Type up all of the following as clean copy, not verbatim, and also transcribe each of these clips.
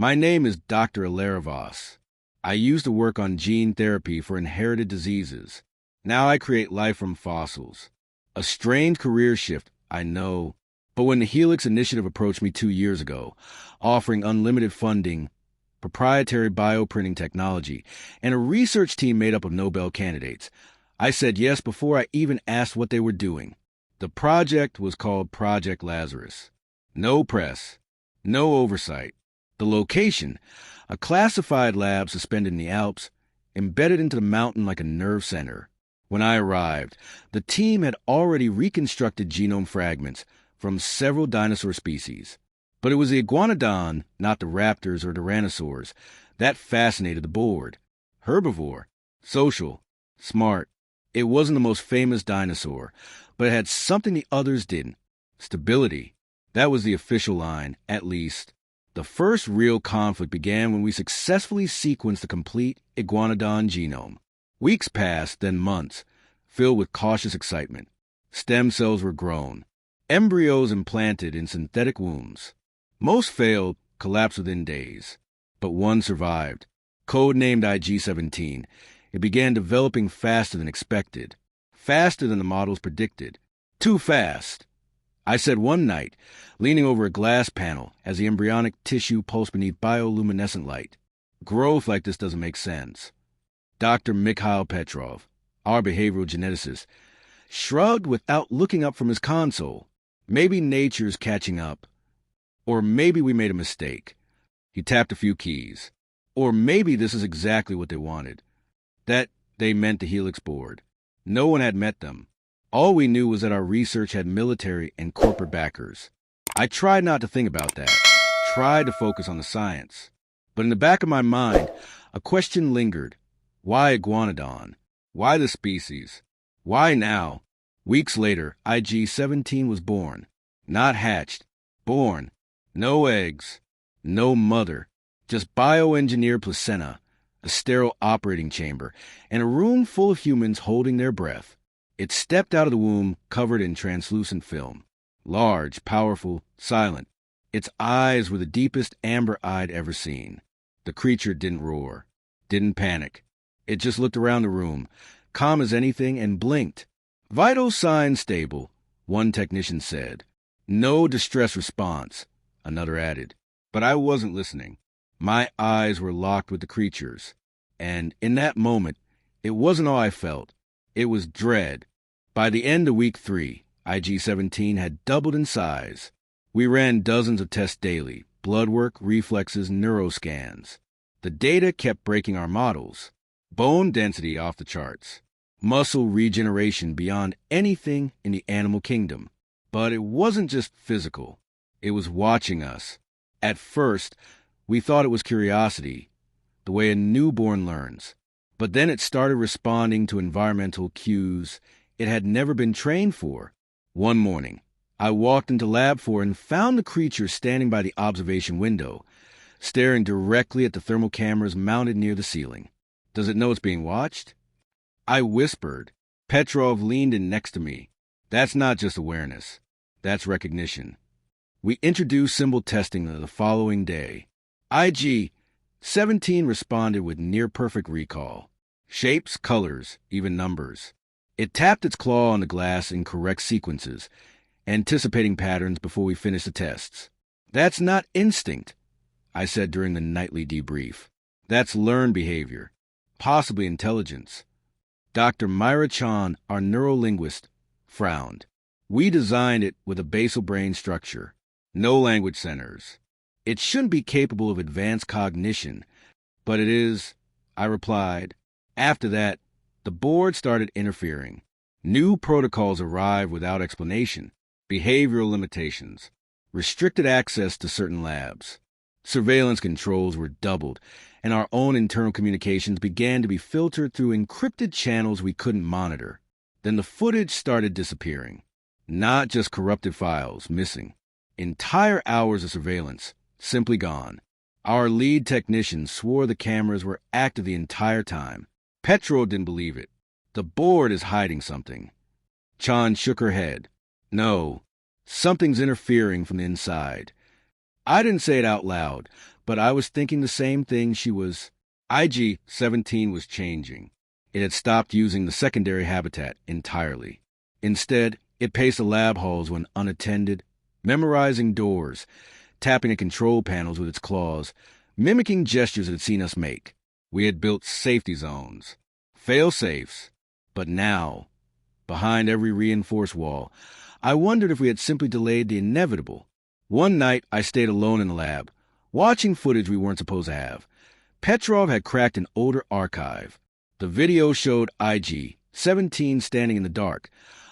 My name is Dr. Alaravos. I used to work on gene therapy for inherited diseases. Now I create life from fossils. A strange career shift, I know. But when the Helix Initiative approached me 2 years ago, offering unlimited funding, proprietary bioprinting technology, and a research team made up of Nobel candidates, I said yes before I even asked what they were doing. The project was called Project Lazarus. No press, no oversight. The location, a classified lab suspended in the Alps, embedded into the mountain like a nerve center. When I arrived, the team had already reconstructed genome fragments from several dinosaur species. But it was the iguanodon, not the raptors or tyrannosaurs, that fascinated the board. Herbivore, social, smart. It wasn't the most famous dinosaur, but it had something the others didn't. Stability. That was the official line, at least. The first real conflict began when we successfully sequenced the complete iguanodon genome. Weeks passed, then months, filled with cautious excitement. Stem cells were grown, embryos implanted in synthetic wombs. Most failed, collapsed within days. But one survived. Codenamed IG-17, it began developing faster than expected, faster than the models predicted. Too fast. I said one night, leaning over a glass panel as the embryonic tissue pulsed beneath bioluminescent light. Growth like this doesn't make sense. Dr. Mikhail Petrov, our behavioral geneticist, shrugged without looking up from his console. Maybe nature's catching up. Or maybe we made a mistake. He tapped a few keys. Or maybe this is exactly what they wanted. That they meant the Helix board. No one had met them. All we knew was that our research had military and corporate backers. I tried not to think about that, tried to focus on the science. But in the back of my mind, a question lingered. Why iguanodon? Why the species? Why now? Weeks later, IG-17 was born. Not hatched. Born. No eggs. No mother. Just bioengineered placenta, a sterile operating chamber, and a room full of humans holding their breath. It stepped out of the womb covered in translucent film. Large, powerful, silent. Its eyes were the deepest amber I'd ever seen. The creature didn't roar, didn't panic. It just looked around the room, calm as anything, and blinked. Vital signs stable, one technician said. No distress response, another added. But I wasn't listening. My eyes were locked with the creature's. And in that moment, it wasn't all I felt. It was dread. By the end of week 3, IG-17 had doubled in size. We ran dozens of tests daily, blood work, reflexes, neuroscans. The data kept breaking our models. Bone density off the charts. Muscle regeneration beyond anything in the animal kingdom. But it wasn't just physical. It was watching us. At first, we thought it was curiosity, the way a newborn learns. But then it started responding to environmental cues it had never been trained for. One morning, I walked into Lab 4 and found the creature standing by the observation window, staring directly at the thermal cameras mounted near the ceiling. Does it know it's being watched? I whispered. Petrov leaned in next to me. That's not just awareness. That's recognition. We introduced symbol testing the following day. IG-17 responded with near-perfect recall. Shapes, colors, even numbers. It tapped its claw on the glass in correct sequences, anticipating patterns before we finished the tests. That's not instinct, I said during the nightly debrief. That's learned behavior, possibly intelligence. Dr. Myra Chan, our neurolinguist, frowned. We designed it with a basal brain structure, no language centers. It shouldn't be capable of advanced cognition, but it is, I replied. After that, the board started interfering. New protocols arrived without explanation, behavioral limitations, restricted access to certain labs. Surveillance controls were doubled, and our own internal communications began to be filtered through encrypted channels we couldn't monitor. Then the footage started disappearing. Not just corrupted files, missing. Entire hours of surveillance, simply gone. Our lead technician swore the cameras were active the entire time. Petrov didn't believe it. The board is hiding something. Chan shook her head. No, something's interfering from the inside. I didn't say it out loud, but I was thinking the same thing she was. IG-17 was changing. It had stopped using the secondary habitat entirely. Instead, it paced the lab halls when unattended, memorizing doors, tapping at control panels with its claws, mimicking gestures it had seen us make. We had built safety zones, fail-safes, but now, behind every reinforced wall, I wondered if we had simply delayed the inevitable. One night, I stayed alone in the lab, watching footage we weren't supposed to have. Petrov had cracked an older archive. The video showed IG-17 standing in the dark,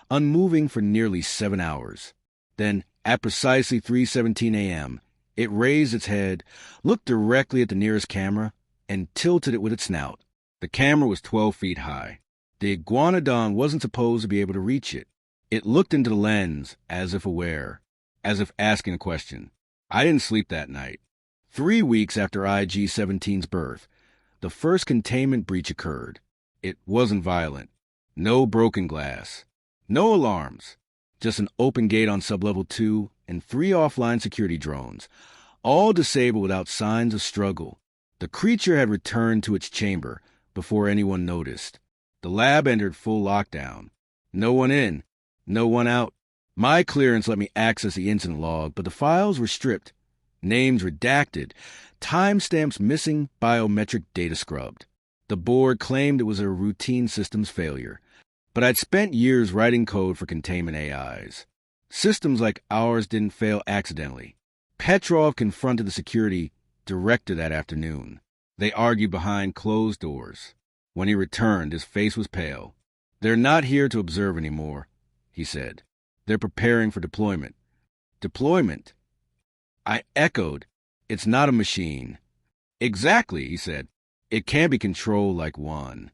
unmoving for nearly 7 hours. Then, at precisely 3:17 a.m., it raised its head, looked directly at the nearest camera, and tilted it with its snout. The camera was 12 feet high. The iguanodon wasn't supposed to be able to reach it. It looked into the lens, as if aware, as if asking a question. I didn't sleep that night. 3 weeks after IG-17's birth, the first containment breach occurred. It wasn't violent. No broken glass. No alarms. Just an open gate on sublevel 2 and 3 offline security drones, all disabled without signs of struggle. The creature had returned to its chamber before anyone noticed. The lab entered full lockdown. No one in, no one out. My clearance let me access the incident log, but the files were stripped, names redacted, timestamps missing, biometric data scrubbed. The board claimed it was a routine systems failure, but I'd spent years writing code for containment AIs. Systems like ours didn't fail accidentally. Petrov confronted the security director that afternoon. They argued behind closed doors. When he returned, his face was pale. "They're not here to observe anymore," he said. "They're preparing for deployment." "Deployment?" I echoed. "It's not a machine." "Exactly," he said. "It can't be controlled like one."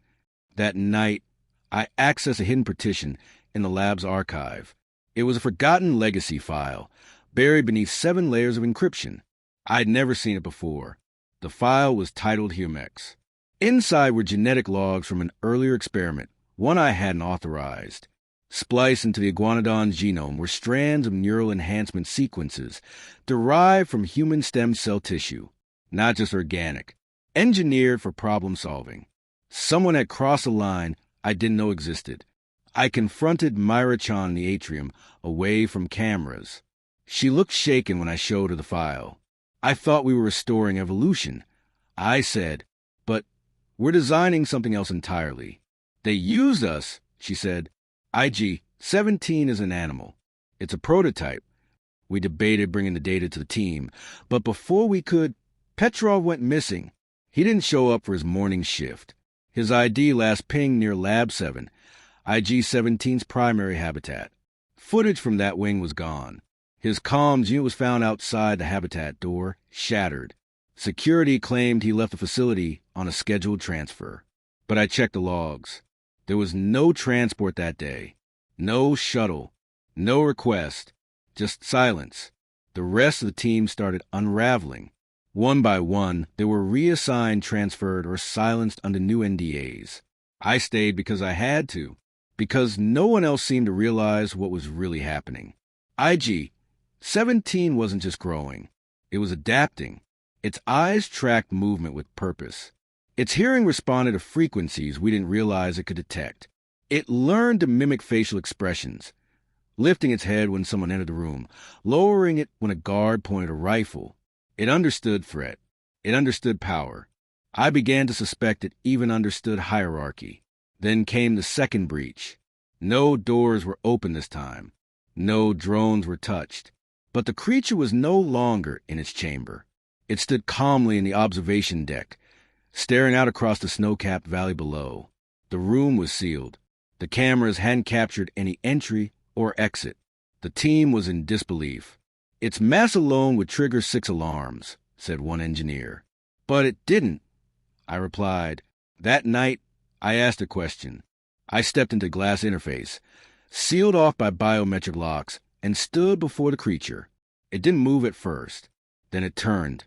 That night, I accessed a hidden partition in the lab's archive. It was a forgotten legacy file, buried beneath 7 layers of encryption. I'd never seen it before. The file was titled Humex. Inside were genetic logs from an earlier experiment, one I hadn't authorized. Spliced into the iguanodon's genome were strands of neural enhancement sequences derived from human stem cell tissue, not just organic, engineered for problem solving. Someone had crossed a line I didn't know existed. I confronted Myra-chan in the atrium, away from cameras. She looked shaken when I showed her the file. "I thought we were restoring evolution." I said, "But we're designing something else entirely." "They used us," she said. "IG-17 is an animal. It's a prototype." We debated bringing the data to the team, but before we could, Petrov went missing. He didn't show up for his morning shift. His ID last pinged near Lab 7, IG-17's primary habitat. Footage from that wing was gone. His comms unit was found outside the habitat door, shattered. Security claimed he left the facility on a scheduled transfer. But I checked the logs. There was no transport that day. No shuttle. No request. Just silence. The rest of the team started unraveling. One by one, they were reassigned, transferred, or silenced under new NDAs. I stayed because I had to, because no one else seemed to realize what was really happening. IG-17 wasn't just growing. It was adapting. Its eyes tracked movement with purpose. Its hearing responded to frequencies we didn't realize it could detect. It learned to mimic facial expressions, lifting its head when someone entered the room, lowering it when a guard pointed a rifle. It understood threat. It understood power. I began to suspect it even understood hierarchy. Then came the second breach. No doors were open this time. No drones were touched. But the creature was no longer in its chamber. It stood calmly in the observation deck, staring out across the snow-capped valley below. The room was sealed. The cameras hadn't captured any entry or exit. The team was in disbelief. "Its mass alone would trigger 6 alarms," said one engineer. "But it didn't," I replied. That night, I asked a question. I stepped into glass interface, sealed off by biometric locks, and stood before the creature. It didn't move at first. Then it turned,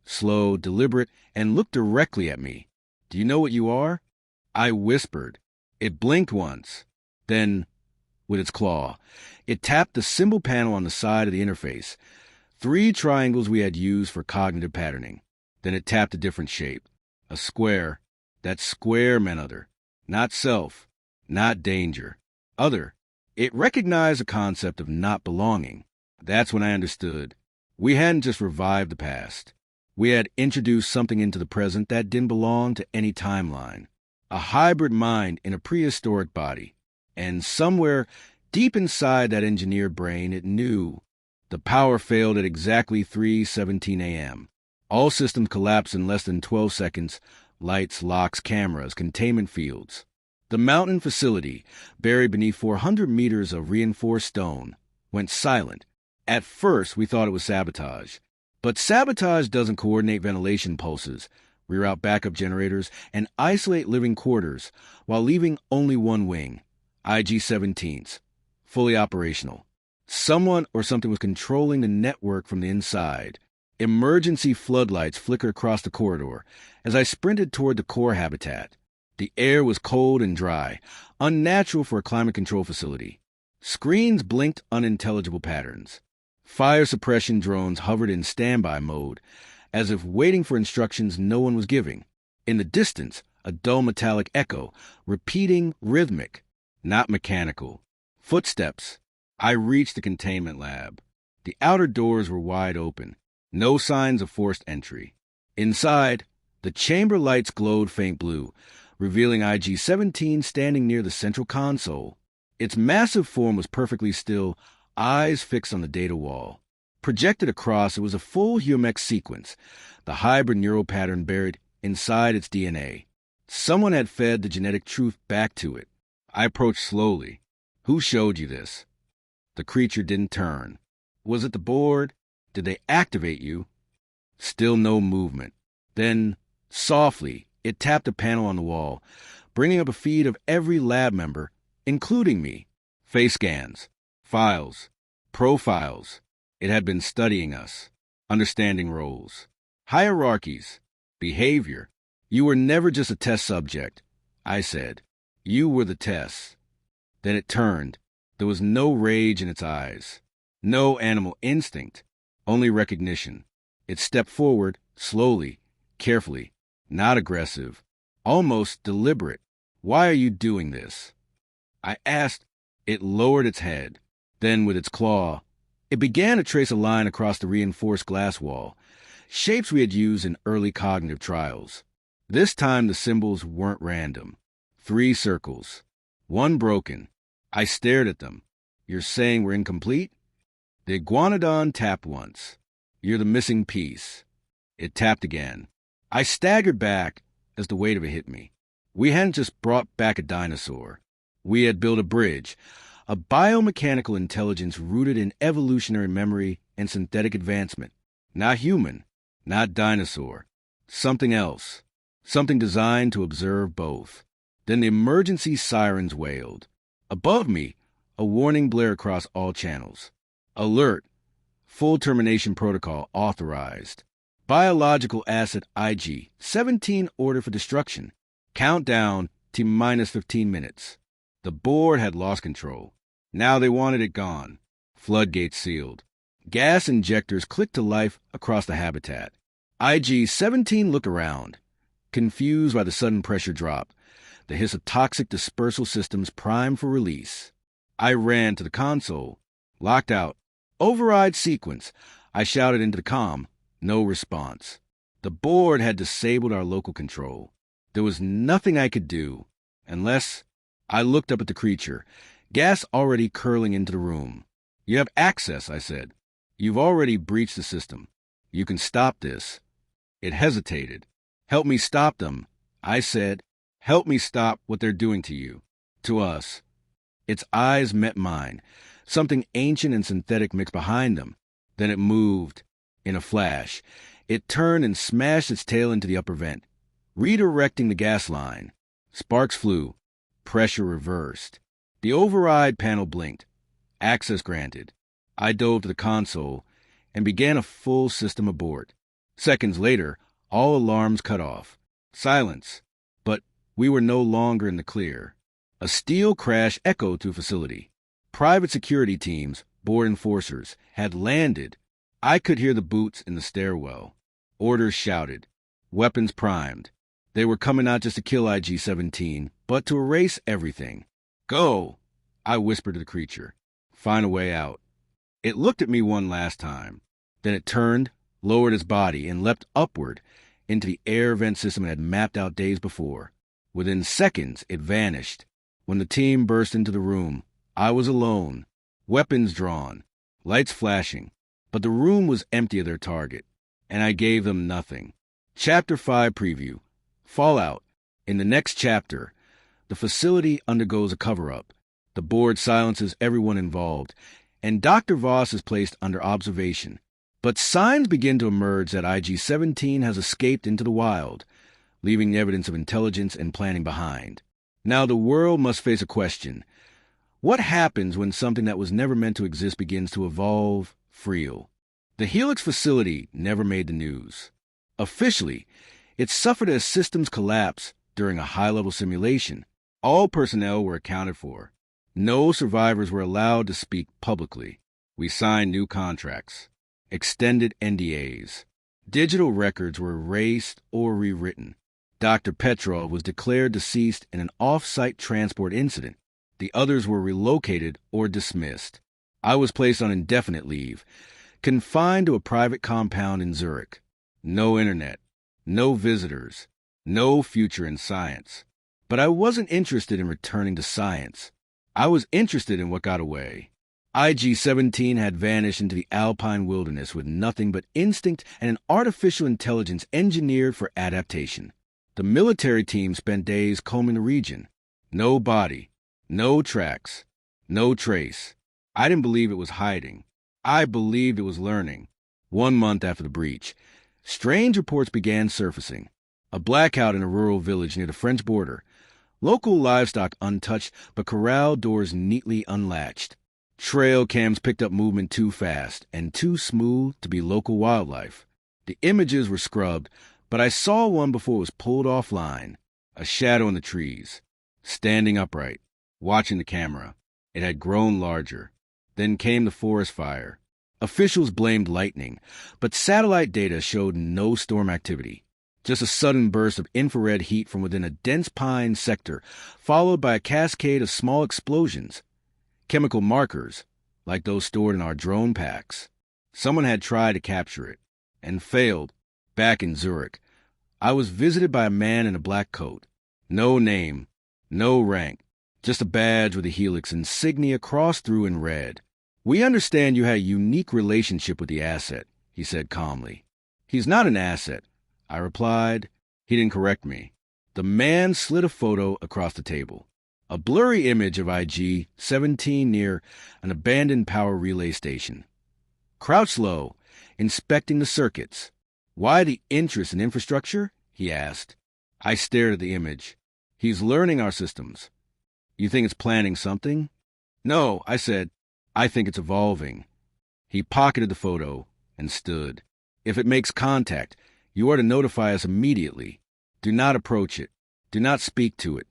slow, deliberate, and looked directly at me. "Do you know what you are?" I whispered. It blinked once. Then, with its claw, it tapped the symbol panel on the side of the interface, 3 triangles we had used for cognitive patterning. Then it tapped a different shape. A square. That square meant other. Not self. Not danger. Other. It recognized the concept of not belonging. That's when I understood. We hadn't just revived the past. We had introduced something into the present that didn't belong to any timeline. A hybrid mind in a prehistoric body. And somewhere deep inside that engineered brain, it knew. The power failed at exactly 3:17 a.m. All systems collapsed in less than 12 seconds. Lights, locks, cameras, containment fields. The mountain facility, buried beneath 400 meters of reinforced stone, went silent. At first, we thought it was sabotage. But sabotage doesn't coordinate ventilation pulses, reroute backup generators, and isolate living quarters while leaving only one wing, IG-17s, fully operational. Someone or something was controlling the network from the inside. Emergency floodlights flickered across the corridor as I sprinted toward the core habitat. The air was cold and dry, unnatural for a climate control facility. Screens blinked unintelligible patterns. Fire suppression drones hovered in standby mode, as if waiting for instructions no one was giving. In the distance, a dull metallic echo, repeating rhythmic, not mechanical. Footsteps. I reached the containment lab. The outer doors were wide open. No signs of forced entry. Inside, the chamber lights glowed faint blue, revealing IG-17 standing near the central console. Its massive form was perfectly still, eyes fixed on the data wall. Projected across, it was a full Humex sequence, the hybrid neural pattern buried inside its DNA. Someone had fed the genetic truth back to it. I approached slowly. Who showed you this? The creature didn't turn. Was it the board? Did they activate you? Still no movement. Then, softly, it tapped a panel on the wall, bringing up a feed of every lab member, including me. Face scans, files, profiles. It had been studying us, understanding roles, hierarchies, behavior. You were never just a test subject, I said. You were the test. Then it turned. There was no rage in its eyes, no animal instinct, only recognition. It stepped forward, slowly, carefully, not aggressive, almost deliberate. Why are you doing this? I asked. It lowered its head. Then, with its claw, it began to trace a line across the reinforced glass wall, shapes we had used in early cognitive trials. This time the symbols weren't random. 3 circles, 1 broken. I stared at them. You're saying we're incomplete? The iguanodon tapped once. You're the missing piece. It tapped again. I staggered back as the weight of it hit me. We hadn't just brought back a dinosaur. We had built a bridge, a biomechanical intelligence rooted in evolutionary memory and synthetic advancement. Not human, not dinosaur. Something else. Something designed to observe both. Then the emergency sirens wailed. Above me, a warning blared across all channels. Alert. Full termination protocol authorized. Biological asset IG-17 order for destruction. Countdown to minus 15 minutes. The board had lost control. Now they wanted it gone. Floodgates sealed. Gas injectors clicked to life across the habitat. IG-17 looked around, confused by the sudden pressure drop, the hiss of toxic dispersal systems primed for release. I ran to the console. Locked out. Override sequence. I shouted into the comm. No response. The board had disabled our local control. There was nothing I could do, unless I looked up at the creature, gas already curling into the room. You have access, I said. You've already breached the system. You can stop this. It hesitated. Help me stop them, I said. Help me stop what they're doing to you, to us. Its eyes met mine, something ancient and synthetic mixed behind them. Then it moved. In a flash, it turned and smashed its tail into the upper vent, redirecting the gas line. Sparks flew. Pressure reversed. The override panel blinked. Access granted. I dove to the console and began a full system abort. Seconds later, all alarms cut off. Silence. But we were no longer in the clear. A steel crash echoed through the facility. Private security teams, board enforcers, had landed. I could hear the boots in the stairwell. Orders shouted. weapons primed. They were coming not just to kill IG-17, but to erase everything. Go, I whispered to the creature. Find a way out. It looked at me one last time. Then it turned, lowered its body, and leapt upward into the air vent system it had mapped out days before. Within seconds, it vanished. When the team burst into the room, I was alone, weapons drawn, lights flashing, but the room was empty of their target, and I gave them nothing. Chapter 5 Preview. Fallout. In the next chapter, the facility undergoes a cover-up. The board silences everyone involved, and Dr. Voss is placed under observation. But signs begin to emerge that IG-17 has escaped into the wild, leaving the evidence of intelligence and planning behind. Now the world must face a question. What happens when something that was never meant to exist begins to evolve, freel? The Helix facility never made the news. Officially, it suffered a systems collapse during a high-level simulation. All personnel were accounted for. No survivors were allowed to speak publicly. We signed new contracts, extended NDAs. Digital records were erased or rewritten. Dr. Petrov was declared deceased in an off-site transport incident. The others were relocated or dismissed. I was placed on indefinite leave, confined to a private compound in Zurich. No internet, no visitors, no future in science. But I wasn't interested in returning to science. I was interested in what got away. IG-17 had vanished into the alpine wilderness with nothing but instinct and an artificial intelligence engineered for adaptation. The military team spent days combing the region. No body, no tracks, no trace. I didn't believe it was hiding. I believed it was learning. 1 month after the breach, strange reports began surfacing. A blackout in a rural village near the French border. Local livestock untouched, but corral doors neatly unlatched. Trail cams picked up movement too fast and too smooth to be local wildlife. The images were scrubbed, but I saw one before it was pulled offline. A shadow in the trees, standing upright, watching the camera. It had grown larger. Then came the forest fire. Officials blamed lightning, but satellite data showed no storm activity. Just a sudden burst of infrared heat from within a dense pine sector, followed by a cascade of small explosions. Chemical markers, like those stored in our drone packs. Someone had tried to capture it, and failed, back in Zurich. I was visited by a man in a black coat. No name, no rank, just a badge with a Helix insignia crossed through in red. "We understand you had a unique relationship with the asset," he said calmly. "He's not an asset," I replied. He didn't correct me. The man slid a photo across the table. A blurry image of IG-17 near an abandoned power relay station. Crouched low, inspecting the circuits. "Why the interest in infrastructure?" he asked. I stared at the image. "He's learning our systems." "You think it's planning something?" "No," I said. "I think it's evolving." He pocketed the photo and stood. "If it makes contact, you are to notify us immediately. Do not approach it. Do not speak to it."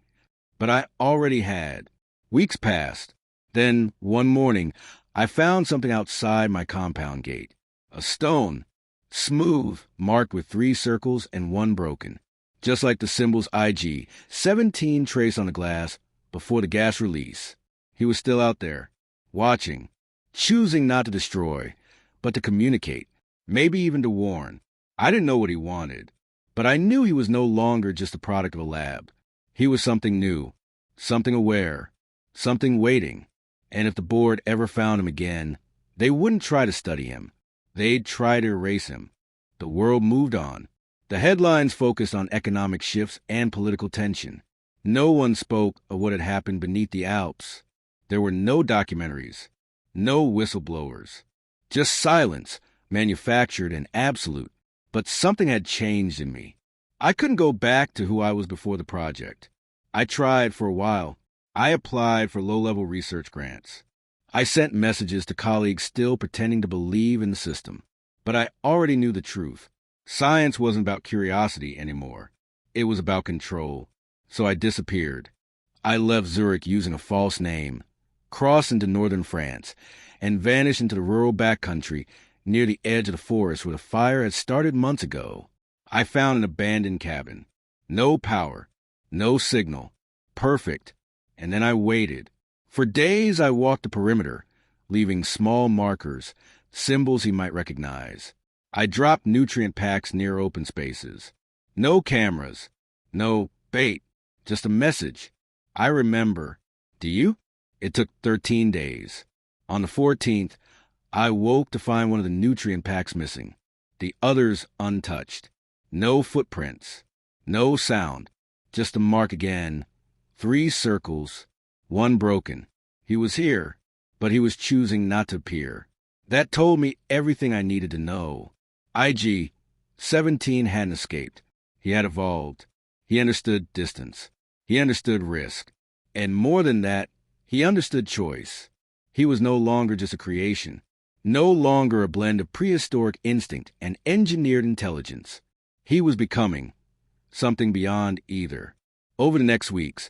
But I already had. Weeks passed. Then, one morning, I found something outside my compound gate. A stone, smooth, marked with 3 circles and 1 broken. Just like the symbols IG-17 traced on the glass before the gas release. He was still out there, watching, choosing not to destroy, but to communicate, maybe even to warn. I didn't know what he wanted, but I knew he was no longer just a product of a lab. He was something new, something aware, something waiting. And if the board ever found him again, they wouldn't try to study him. They'd try to erase him. The world moved on. The headlines focused on economic shifts and political tension. No one spoke of what had happened beneath the Alps. There were no documentaries, no whistleblowers. Just silence, manufactured and absolute. But something had changed in me. I couldn't go back to who I was before the project. I tried for a while. I applied for low-level research grants. I sent messages to colleagues still pretending to believe in the system. But I already knew the truth. Science wasn't about curiosity anymore. It was about control. So I disappeared. I left Zurich using a false name, crossed into northern France, and vanished into the rural backcountry near the edge of the forest where the fire had started months ago. I found an abandoned cabin. No power, no signal. Perfect. And then I waited. For days I walked the perimeter, leaving small markers, symbols he might recognize. I dropped nutrient packs near open spaces. No cameras, no bait, just a message. I remember. Do you? It took 13 days. On the 14th, I woke to find one of the nutrient packs missing, the others untouched. No footprints, no sound, just a mark again. 3 circles, 1 broken. He was here, but he was choosing not to appear. That told me everything I needed to know. IG-17 hadn't escaped. He had evolved. He understood distance. He understood risk. And more than that, he understood choice. He was no longer just a creation, no longer a blend of prehistoric instinct and engineered intelligence. He was becoming something beyond either. Over the next weeks,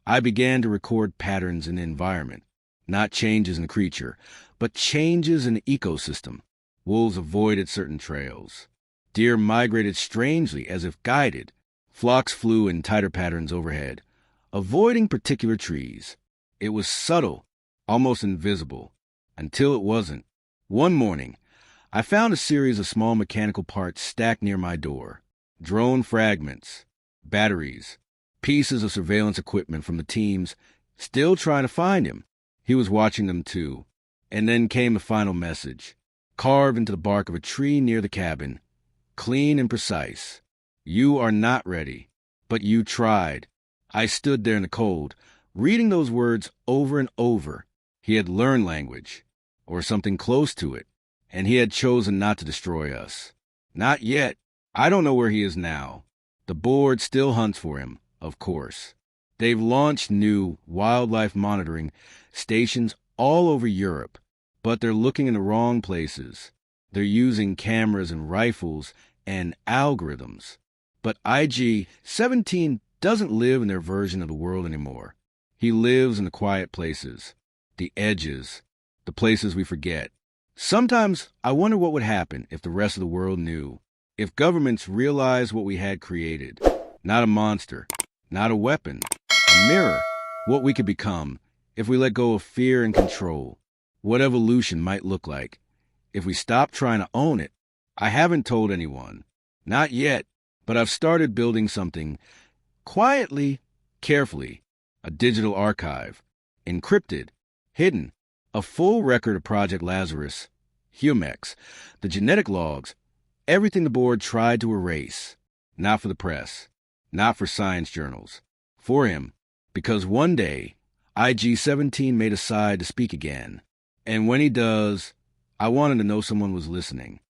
I began to record patterns in the environment, not changes in the creature, but changes in the ecosystem. Wolves avoided certain trails. Deer migrated strangely as if guided. Flocks flew in tighter patterns overhead, avoiding particular trees. It was subtle, almost invisible, until it wasn't. One morning, I found a series of small mechanical parts stacked near my door. Drone fragments, batteries, pieces of surveillance equipment from the teams still trying to find him. He was watching them too. And then came the final message, carved into the bark of a tree near the cabin, clean and precise. You are not ready, but you tried. I stood there in the cold, reading those words over and over. He had learned language, or something close to it, and he had chosen not to destroy us. Not yet. I don't know where he is now. The board still hunts for him, of course. They've launched new wildlife monitoring stations all over Europe, but they're looking in the wrong places. They're using cameras and rifles and algorithms. But IG-17 doesn't live in their version of the world anymore. He lives in the quiet places, the edges, the places we forget. Sometimes I wonder what would happen if the rest of the world knew. If governments realized what we had created, not a monster, not a weapon, a mirror, what we could become if we let go of fear and control, what evolution might look like if we stopped trying to own it. I haven't told anyone, not yet, but I've started building something quietly, carefully, a digital archive, encrypted, hidden, a full record of Project Lazarus, Humex, the genetic logs, everything the board tried to erase, not for the press, not for science journals, for him, because one day, IG-17 may decide to speak again. And when he does, I wanted to know someone was listening.